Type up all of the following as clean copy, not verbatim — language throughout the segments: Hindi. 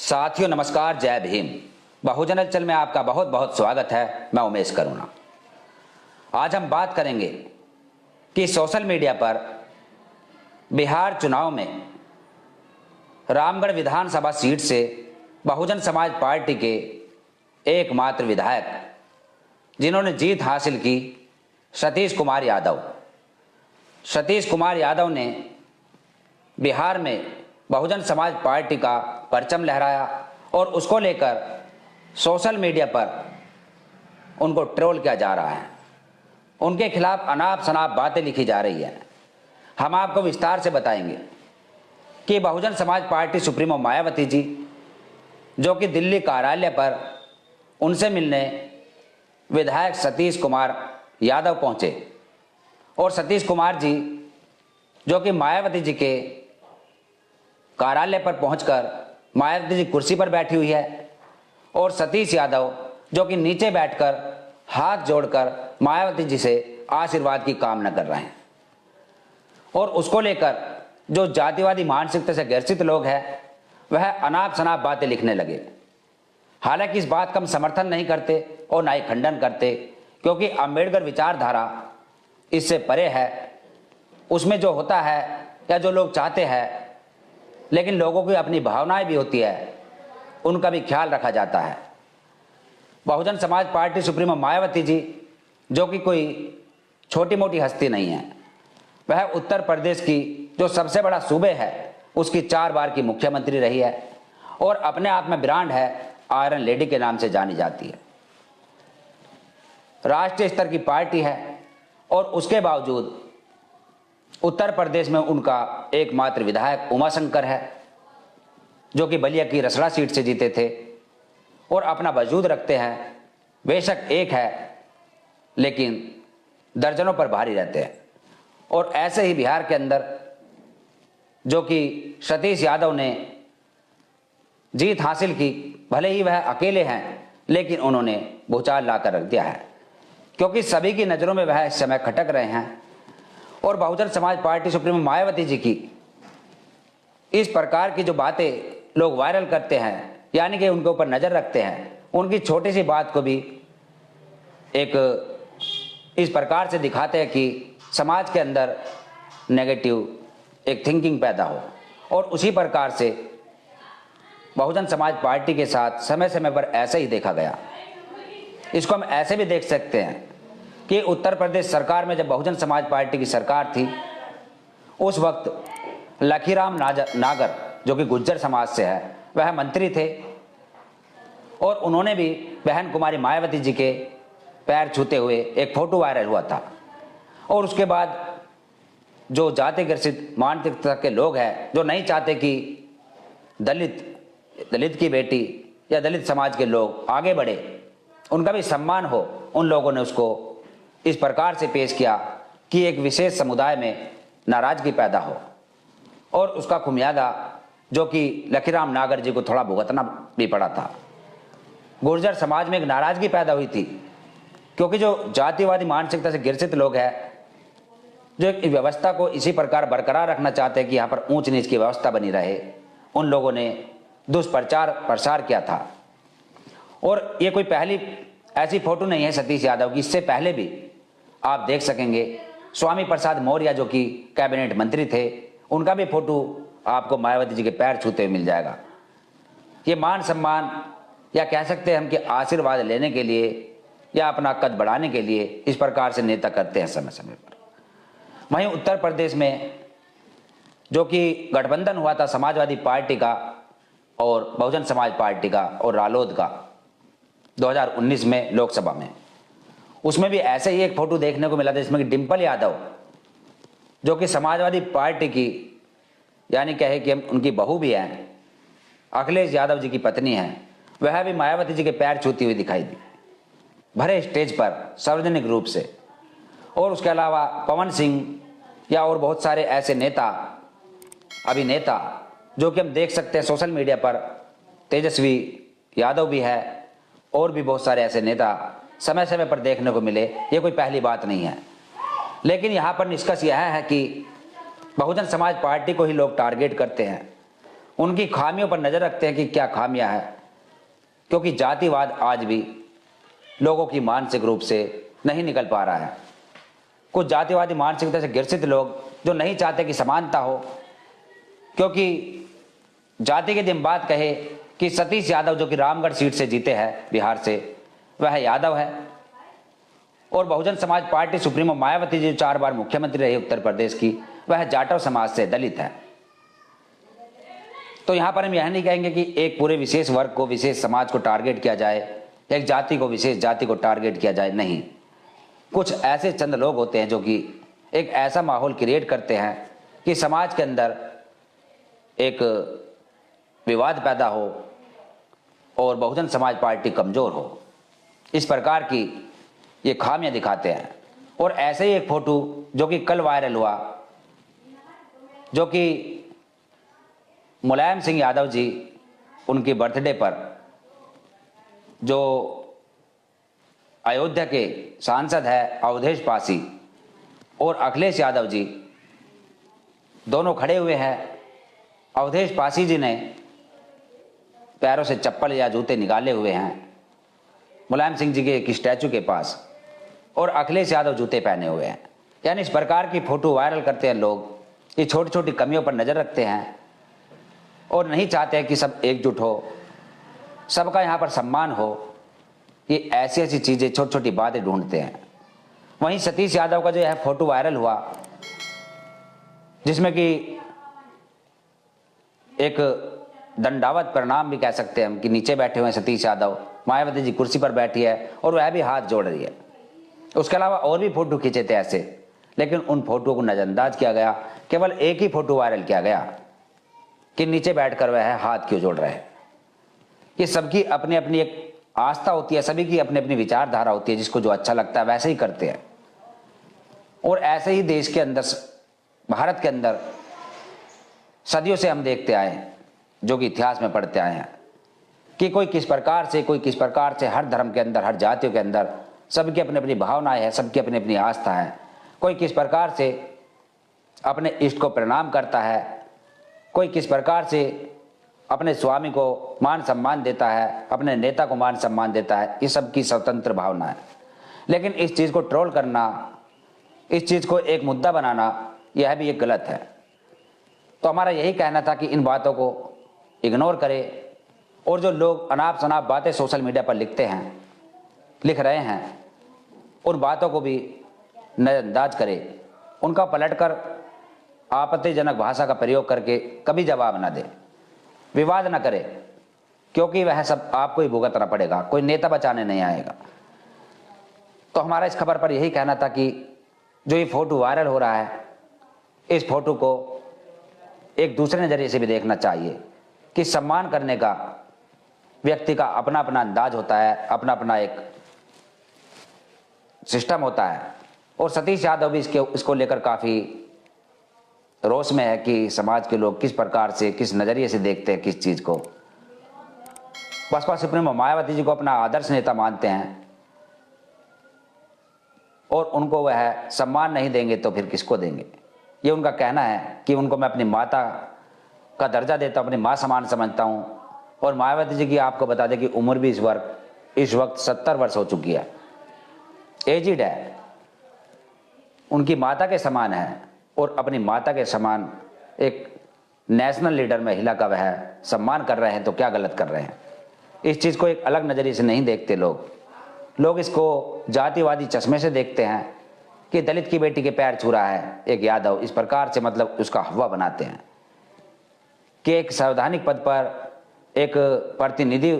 साथियों नमस्कार, जय भीम। बहुजन हलचल में आपका बहुत बहुत स्वागत है। मैं उमेश करुणा। आज हम बात करेंगे कि सोशल मीडिया पर बिहार चुनाव में रामगढ़ विधानसभा सीट से बहुजन समाज पार्टी के एकमात्र विधायक जिन्होंने जीत हासिल की, सतीश कुमार यादव। सतीश कुमार यादव ने बिहार में बहुजन समाज पार्टी का परचम लहराया और उसको लेकर सोशल मीडिया पर उनको ट्रोल किया जा रहा है। उनके खिलाफ अनाप शनाप बातें लिखी जा रही है। हम आपको विस्तार से बताएंगे कि बहुजन समाज पार्टी सुप्रीमो मायावती जी, जो कि दिल्ली कार्यालय पर उनसे मिलने विधायक सतीश कुमार यादव पहुंचे और सतीश कुमार जी, जो कि मायावती जी के कार्यालय पर पहुंचकर मायावती जी कुर्सी पर बैठी हुई है और सतीश यादव, जो कि नीचे बैठकर हाथ जोड़कर मायावती जी से आशीर्वाद की कामना कर रहे हैं। और उसको लेकर जो जातिवादी मानसिकता से ग्रसित लोग हैं, वह अनाप शनाप बातें लिखने लगे। हालांकि इस बात का हम समर्थन नहीं करते और ना ही खंडन करते, क्योंकि अंबेडकर विचारधारा इससे परे है। उसमें जो होता है या जो लोग चाहते हैं, लेकिन लोगों की अपनी भावनाएं भी होती है, उनका भी ख्याल रखा जाता है। बहुजन समाज पार्टी सुप्रीमो मायावती जी, जो कि कोई छोटी मोटी हस्ती नहीं है, वह उत्तर प्रदेश की जो सबसे बड़ा सूबे है उसकी 4 बार की मुख्यमंत्री रही है और अपने आप में ब्रांड है, आयरन लेडी के नाम से जानी जाती है। राष्ट्रीय स्तर की पार्टी है और उसके बावजूद उत्तर प्रदेश में उनका एकमात्र विधायक उमाशंकर है, जो कि बलिया की रसड़ा सीट से जीते थे और अपना वजूद रखते हैं। बेशक एक है, लेकिन दर्जनों पर भारी रहते हैं। और ऐसे ही बिहार के अंदर जो कि सतीश यादव ने जीत हासिल की, भले ही वह अकेले हैं, लेकिन उन्होंने भूचाल लाकर रख दिया है, क्योंकि सभी की नज़रों में वह इस समय खटक रहे हैं। और बहुजन समाज पार्टी सुप्रीमो मायावती जी की इस प्रकार की जो बातें लोग वायरल करते हैं, यानी कि उनके ऊपर नज़र रखते हैं, उनकी छोटी सी बात को भी एक इस प्रकार से दिखाते हैं कि समाज के अंदर नेगेटिव एक थिंकिंग पैदा हो। और उसी प्रकार से बहुजन समाज पार्टी के साथ समय समय पर ऐसे ही देखा गया। इसको हम ऐसे भी देख सकते हैं कि उत्तर प्रदेश सरकार में जब बहुजन समाज पार्टी की सरकार थी, उस वक्त लखीराम नागर, जो कि गुज्जर समाज से है, वह मंत्री थे और उन्होंने भी बहन कुमारी मायावती जी के पैर छूते हुए एक फोटो वायरल हुआ था। और उसके बाद जो जाति ग्रसित मानसिकता के लोग हैं, जो नहीं चाहते कि दलित की बेटी या दलित समाज के लोग आगे बढ़े, उनका भी सम्मान हो, उन लोगों ने उसको इस प्रकार से पेश किया कि एक विशेष समुदाय में नाराजगी पैदा हो। और उसका खुमियादा जो कि लखीराम नागर जी को थोड़ा भुगतना भी पड़ा था। गुर्जर समाज में एक नाराजगी पैदा हुई थी, क्योंकि जो जातिवादी मानसिकता से ग्रसित लोग हैं, जो एक व्यवस्था को इसी प्रकार बरकरार रखना चाहते हैं कि यहाँ पर ऊंच नीच की व्यवस्था बनी रहे, उन लोगों ने दुष्प्रचार प्रसार किया था। और ये कोई पहली ऐसी फोटो नहीं है सतीश यादव की। इससे पहले भी आप देख सकेंगे स्वामी प्रसाद मौर्य, जो कि कैबिनेट मंत्री थे, उनका भी फोटो आपको मायावती जी के पैर छूते हुए मिल जाएगा। ये मान सम्मान या कह सकते हैं हम कि आशीर्वाद लेने के लिए या अपना कद बढ़ाने के लिए इस प्रकार से नेता करते हैं समय समय पर। वहीं उत्तर प्रदेश में जो कि गठबंधन हुआ था समाजवादी पार्टी का और बहुजन समाज पार्टी का और रालोद का 2019 में लोकसभा में, उसमें भी ऐसे ही एक फोटो देखने को मिला था, जिसमें कि डिंपल यादव, जो कि समाजवादी पार्टी की यानी कहे कि उनकी बहू भी हैं, अखिलेश यादव जी की पत्नी हैं, वह भी मायावती जी के पैर छूती हुई दिखाई दी भरे स्टेज पर सार्वजनिक रूप से। और उसके अलावा पवन सिंह या और बहुत सारे ऐसे नेता अभिनेता जो कि हम देख सकते हैं सोशल मीडिया पर, तेजस्वी यादव भी है और भी बहुत सारे ऐसे नेता समय समय पर देखने को मिले। ये कोई पहली बात नहीं है, लेकिन यहाँ पर निष्कर्ष यह है कि बहुजन समाज पार्टी को ही लोग टारगेट करते हैं, उनकी खामियों पर नजर रखते हैं कि क्या खामियां हैं, क्योंकि जातिवाद आज भी लोगों की मानसिक रूप से नहीं निकल पा रहा है। कुछ जातिवादी मानसिकता से ग्रसित लोग जो नहीं चाहते कि समानता हो, क्योंकि जाति के दिन बात कहे कि सतीश यादव जो कि रामगढ़ सीट से जीते हैं बिहार से, वह यादव है, और बहुजन समाज पार्टी सुप्रीमो मायावती जी जो 4 बार मुख्यमंत्री रही उत्तर प्रदेश की, वह जाटव समाज से दलित है। तो यहां पर हम यह नहीं कहेंगे कि एक पूरे विशेष वर्ग को, विशेष समाज को टारगेट किया जाए, एक जाति को, विशेष जाति को टारगेट किया जाए, नहीं। कुछ ऐसे चंद लोग होते हैं जो कि एक ऐसा माहौल क्रिएट करते हैं कि समाज के अंदर एक विवाद पैदा हो और बहुजन समाज पार्टी कमजोर हो। इस प्रकार की ये खामियां दिखाते हैं। और ऐसे ही एक फोटो जो कि कल वायरल हुआ, जो कि मुलायम सिंह यादव जी उनकी बर्थडे पर जो अयोध्या के सांसद है अवधेश पासी और अखिलेश यादव जी दोनों खड़े हुए हैं। अवधेश पासी जी ने पैरों से चप्पल या जूते निकाले हुए हैं मुलायम सिंह जी के एक स्टैचू के पास, और अखिलेश यादव जूते पहने हुए हैं। यानी इस प्रकार की फोटो वायरल करते हैं लोग, ये छोटी छोटी कमियों पर नजर रखते हैं और नहीं चाहते हैं कि सब एकजुट हो, सबका यहाँ पर सम्मान हो। ये ऐसी ऐसी चीजें, छोटी छोटी बातें ढूंढते हैं। वहीं सतीश यादव का जो है फोटो वायरल हुआ, जिसमें कि एक दंडावत प्रणाम भी कह सकते हैं हम, कि नीचे बैठे हुए हैं सतीश यादव, मायावती जी कुर्सी पर बैठी है और वह भी हाथ जोड़ रही है। उसके अलावा और भी फोटो खींचे थे ऐसे, लेकिन उन फोटो को नजरअंदाज किया गया। केवल एक ही फोटो वायरल किया गया कि नीचे बैठकर वह हाथ क्यों जोड़ रहे हैं। ये सबकी अपनी अपनी एक आस्था होती है, सभी की अपनी अपनी विचारधारा होती है, जिसको जो अच्छा लगता है वैसे ही करते हैं। और ऐसे ही देश के अंदर, भारत के अंदर सदियों से हम देखते आए हैं, जो कि इतिहास में पढ़ते आए हैं, कि कोई किस प्रकार से हर धर्म के अंदर, हर जातियों के अंदर सबकी अपनी अपनी भावनाएं हैं, सबकी अपनी अपनी आस्था है। कोई किस प्रकार से अपने इष्ट को प्रणाम करता है, कोई किस प्रकार से अपने स्वामी को मान सम्मान देता है, अपने नेता को मान सम्मान देता है। ये सबकी स्वतंत्र भावना है। लेकिन इस चीज़ को ट्रोल करना, इस चीज़ को एक मुद्दा बनाना, यह भी एक गलत है। तो हमारा यही कहना था कि इन बातों को इग्नोर करें, और जो लोग अनाप शनाप बातें सोशल मीडिया पर लिख रहे हैं, उन बातों को भी नजरअंदाज करें, उनका पलटकर आपत्तिजनक भाषा का प्रयोग करके कभी जवाब न दे, विवाद न करे, क्योंकि वह सब आपको ही भुगतना पड़ेगा, कोई नेता बचाने नहीं आएगा। तो हमारा इस खबर पर यही कहना था कि जो ये फोटो वायरल हो रहा है, इस फोटो को एक दूसरे नजरिए से भी देखना चाहिए कि सम्मान करने का व्यक्ति का अपना अपना अंदाज होता है, अपना अपना एक सिस्टम होता है। और सतीश यादव भी इसको लेकर काफी रोष में है कि समाज के लोग किस प्रकार से, किस नजरिए से देखते हैं किस चीज को। बसपा सुप्रीमो मायावती जी को अपना आदर्श नेता मानते हैं, और उनको वह सम्मान नहीं देंगे तो फिर किसको देंगे। ये उनका कहना है कि उनको मैं अपनी माता का दर्जा देता हूं, अपनी मां समान समझता हूं। और मायावती जी की आपको बता दें कि उम्र भी इस वक्त 70 वर्ष हो चुकी है, एजिड है, उनकी माता के समान है, और अपनी माता के समान एक नेशनल लीडर महिला का वह सम्मान कर रहे हैं, तो क्या गलत कर रहे हैं। इस चीज को एक अलग नजरिए से नहीं देखते लोग इसको जातिवादी चश्मे से देखते हैं कि दलित की बेटी के पैर छू रहा है एक यादव, इस प्रकार से मतलब उसका हवा बनाते हैं कि एक संवैधानिक पद पर एक प्रतिनिधि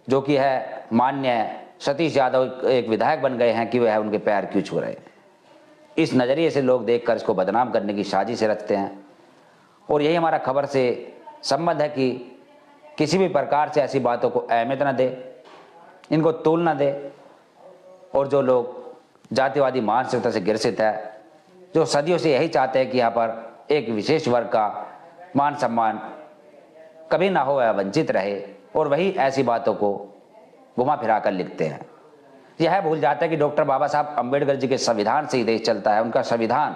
जो कि है मान्य सतीश यादव एक विधायक बन गए हैं कि वह उनके पैर क्यों छू रहे हैं। इस नज़रिए से लोग देखकर इसको बदनाम करने की साजिश रखते हैं। और यही हमारा खबर से संबंध है कि किसी भी प्रकार से ऐसी बातों को अहमियत न दे, इनको तूल न दे। और जो लोग जातिवादी मानसिकता से ग्रसित है, जो सदियों से यही चाहते हैं कि यहाँ पर एक विशेष वर्ग का मान सम्मान कभी ना हो या वंचित रहे, और वही ऐसी बातों को घुमा फिरा कर लिखते हैं। यह भूल जाता है कि डॉक्टर बाबा साहब अम्बेडकर जी के संविधान से ही देश चलता है। उनका संविधान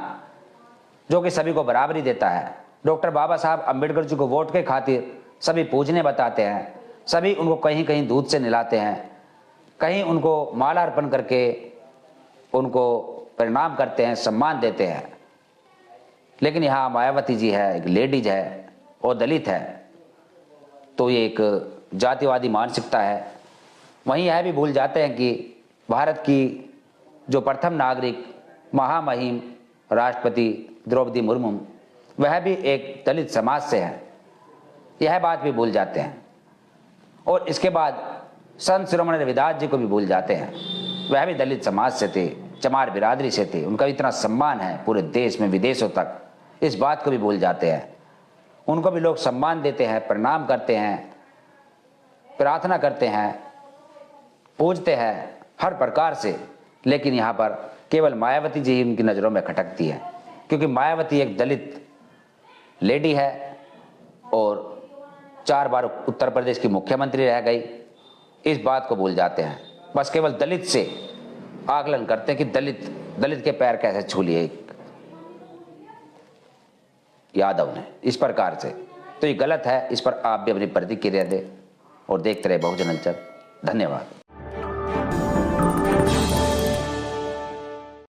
जो कि सभी को बराबरी देता है, डॉक्टर बाबा साहब अम्बेडकर जी को वोट के खातिर सभी पूजने बताते हैं, सभी उनको कहीं कहीं दूध से नहलाते हैं, कहीं उनको माला अर्पण करके उनको प्रणाम करते हैं, सम्मान देते हैं। लेकिन यहाँ मायावती जी है, एक लेडीज है और दलित है, तो ये एक जातिवादी मानसिकता है। वहीं यह भी भूल जाते हैं कि भारत की जो प्रथम नागरिक महामहिम राष्ट्रपति द्रौपदी मुर्मू, वह भी एक दलित समाज से है, यह बात भी भूल जाते हैं। और इसके बाद संत शिरोमणि रविदास जी को भी भूल जाते हैं, वह भी दलित समाज से थे, चमार बिरादरी से थे, उनका इतना सम्मान है पूरे देश में विदेशों तक, इस बात को भी भूल जाते हैं। उनको भी लोग सम्मान देते हैं, प्रणाम करते हैं, प्रार्थना करते हैं, पूजते हैं हर प्रकार से। लेकिन यहाँ पर केवल मायावती जी ही उनकी नज़रों में खटकती है, क्योंकि मायावती एक दलित लेडी है और 4 बार उत्तर प्रदेश की मुख्यमंत्री रह गई। इस बात को भूल जाते हैं, बस केवल दलित से आकलन करते हैं कि दलित के पैर कैसे छू लिए यादव ने, इस प्रकार से। तो ये गलत है, इस पर आप भी अपनी प्रतिक्रिया दें और देखते रहे बहुजन हलचल। धन्यवाद।